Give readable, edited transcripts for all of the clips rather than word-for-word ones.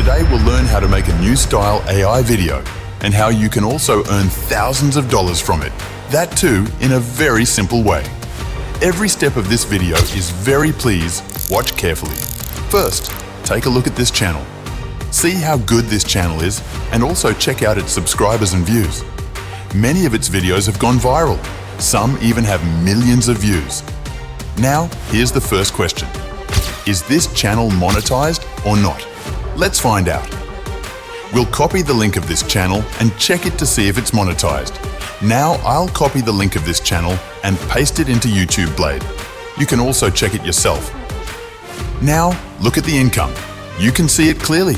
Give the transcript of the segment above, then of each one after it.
Today we'll learn how to make a new style AI video and how you can also earn thousands of dollars from it. That too in a very simple way. Every step of this video is very please watch carefully. First, take a look at this channel. See how good this channel is and also check out its subscribers and views. Many of its videos have gone viral. Some even have millions of views. Now, here's the first question. Is this channel monetized or not? Let's find out. We'll copy the link of this channel and check it to see if it's monetized. Now I'll copy the link of this channel and paste it into YouTube Blade. You can also check it yourself. Now, look at the income. You can see it clearly.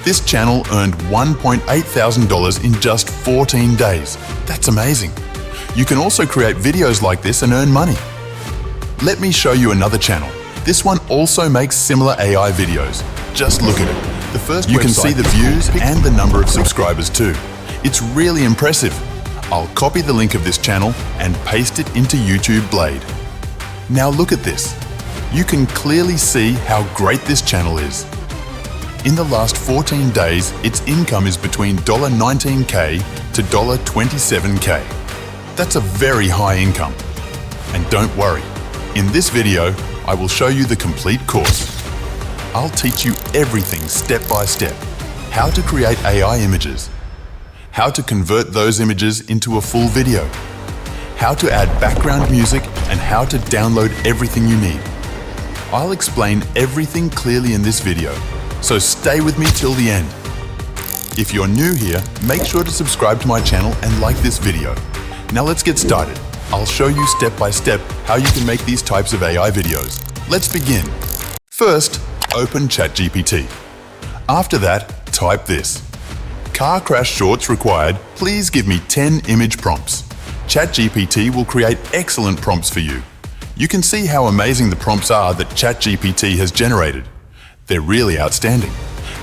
This channel earned $1.8 thousand in just 14 days. That's amazing. You can also create videos like this and earn money. Let me show you another channel. This one also makes similar AI videos. Just look at it. The first you can see the views and the number of subscribers too. It's really impressive. I'll copy the link of this channel and paste it into YouTube Blade. Now look at this. You can clearly see how great this channel is. In the last 14 days, its income is between $19K to $27K. That's a very high income. And don't worry, in this video, I will show you the complete course. I'll teach you everything step by step. How to create AI images, how to convert those images into a full video, how to add background music, and how to download everything you need. I'll explain everything clearly in this video, so stay with me till the end. If you're new here, make sure to subscribe to my channel and like this video. Now let's get started. I'll show you step by step how you can make these types of AI videos. Let's begin. First, open ChatGPT. After that, type this. Car crash shorts required, please give me 10 image prompts. ChatGPT will create excellent prompts for you. You can see how amazing the prompts are that ChatGPT has generated. They're really outstanding.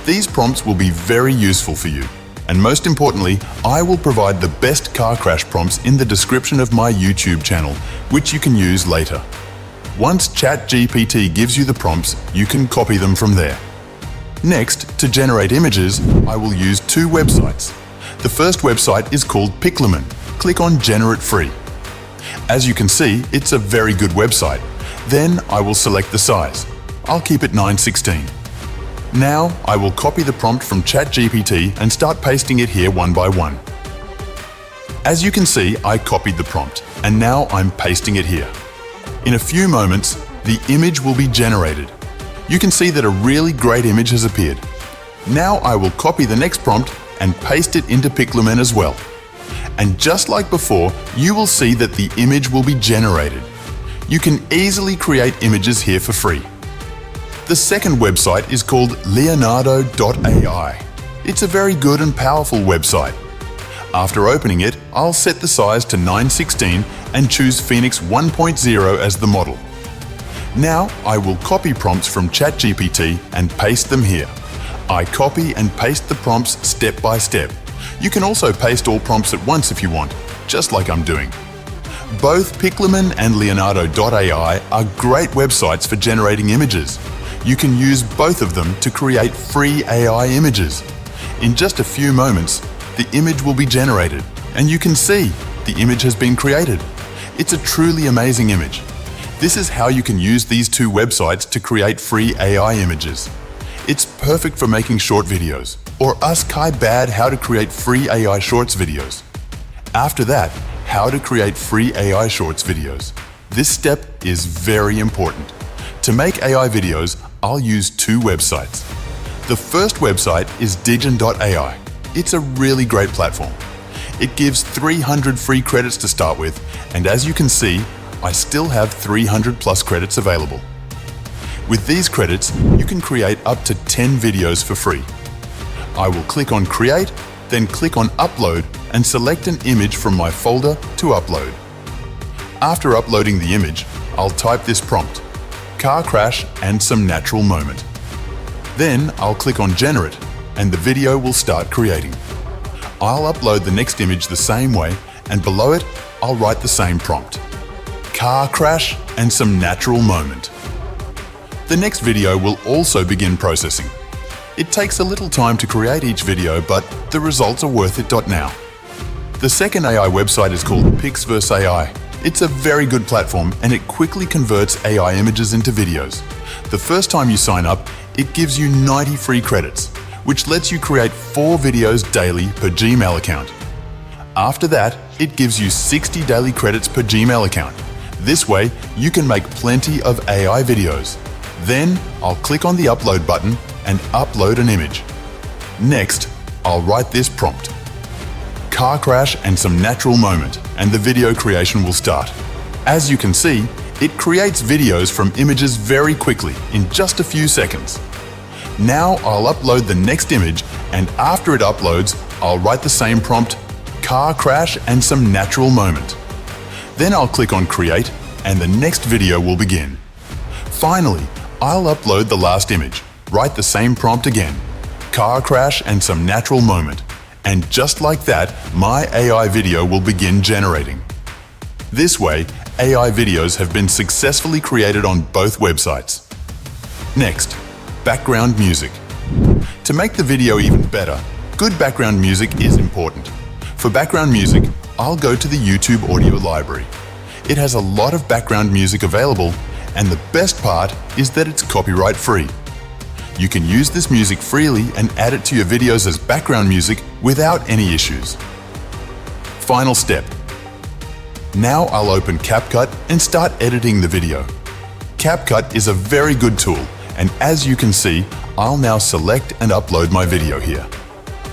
These prompts will be very useful for you. And most importantly, I will provide the best car crash prompts in the description of my YouTube channel, which you can use later. Once ChatGPT gives you the prompts, you can copy them from there. Next, to generate images, I will use two websites. The first website is called Pixelman. Click on Generate Free. As you can see, it's a very good website. Then I will select the size. I'll keep it 9:16. Now I will copy the prompt from ChatGPT and start pasting it here one by one. As you can see, I copied the prompt and now I'm pasting it here. In a few moments, the image will be generated. You can see that a really great image has appeared. Now I will copy the next prompt and paste it into Pixelman as well. And just like before, you will see that the image will be generated. You can easily create images here for free. The second website is called Leonardo.ai. It's a very good and powerful website. After opening it, I'll set the size to 9:16 and choose Phoenix 1.0 as the model. Now I will copy prompts from ChatGPT and paste them here. I copy and paste the prompts step by step. You can also paste all prompts at once if you want, just like I'm doing. Both Pixelman and Leonardo.ai are great websites for generating images. You can use both of them to create free AI images. In just a few moments, the image will be generated, and you can see the image has been created. It's a truly amazing image. This is how you can use these two websites to create free AI images. It's perfect for making short videos, or ask Kai Bad how to create free AI Shorts videos. After that, how to create free AI Shorts videos. This step is very important. To make AI videos, I'll use two websites. The first website is Digen.ai. It's a really great platform. It gives 300 free credits to start with, and as you can see, I still have 300 plus credits available. With these credits, you can create up to 10 videos for free. I will click on Create, then click on Upload and select an image from my folder to upload. After uploading the image, I'll type this prompt: car crash and some natural moment. Then I'll click on Generate and the video will start creating. I'll upload the next image the same way, and below it, I'll write the same prompt: car crash and some natural moment. The next video will also begin processing. It takes a little time to create each video, but the results are worth it. Now, the second AI website is called Pix.AI. It's a very good platform and it quickly converts AI images into videos. The first time you sign up, it gives you 90 free credits, which lets you create 4 videos daily per Gmail account. After that, it gives you 60 daily credits per Gmail account. This way, you can make plenty of AI videos. Then, I'll click on the upload button and upload an image. Next, I'll write this prompt: car crash and some natural moment, and the video creation will start. As you can see, it creates videos from images very quickly, in just a few seconds. Now I'll upload the next image, and after it uploads, I'll write the same prompt: car crash and some natural moment. Then I'll click on Create, and the next video will begin. Finally, I'll upload the last image, write the same prompt again: car crash and some natural moment. And just like that, my AI video will begin generating. This way, AI videos have been successfully created on both websites. Next, background music. To make the video even better, good background music is important. For background music, I'll go to the YouTube audio library. It has a lot of background music available, and the best part is that it's copyright free. You can use this music freely and add it to your videos as background music without any issues. Final step. Now I'll open CapCut and start editing the video. CapCut is a very good tool, and as you can see, I'll now select and upload my video here.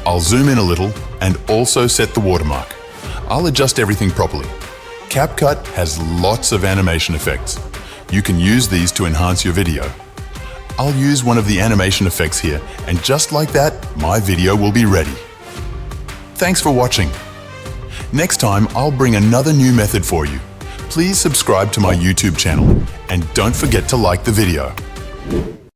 I'll zoom in a little and also set the watermark. I'll adjust everything properly. CapCut has lots of animation effects. You can use these to enhance your video. I'll use one of the animation effects here, and just like that, my video will be ready. Thanks for watching. Next time, I'll bring another new method for you. Please subscribe to my YouTube channel, and don't forget to like the video.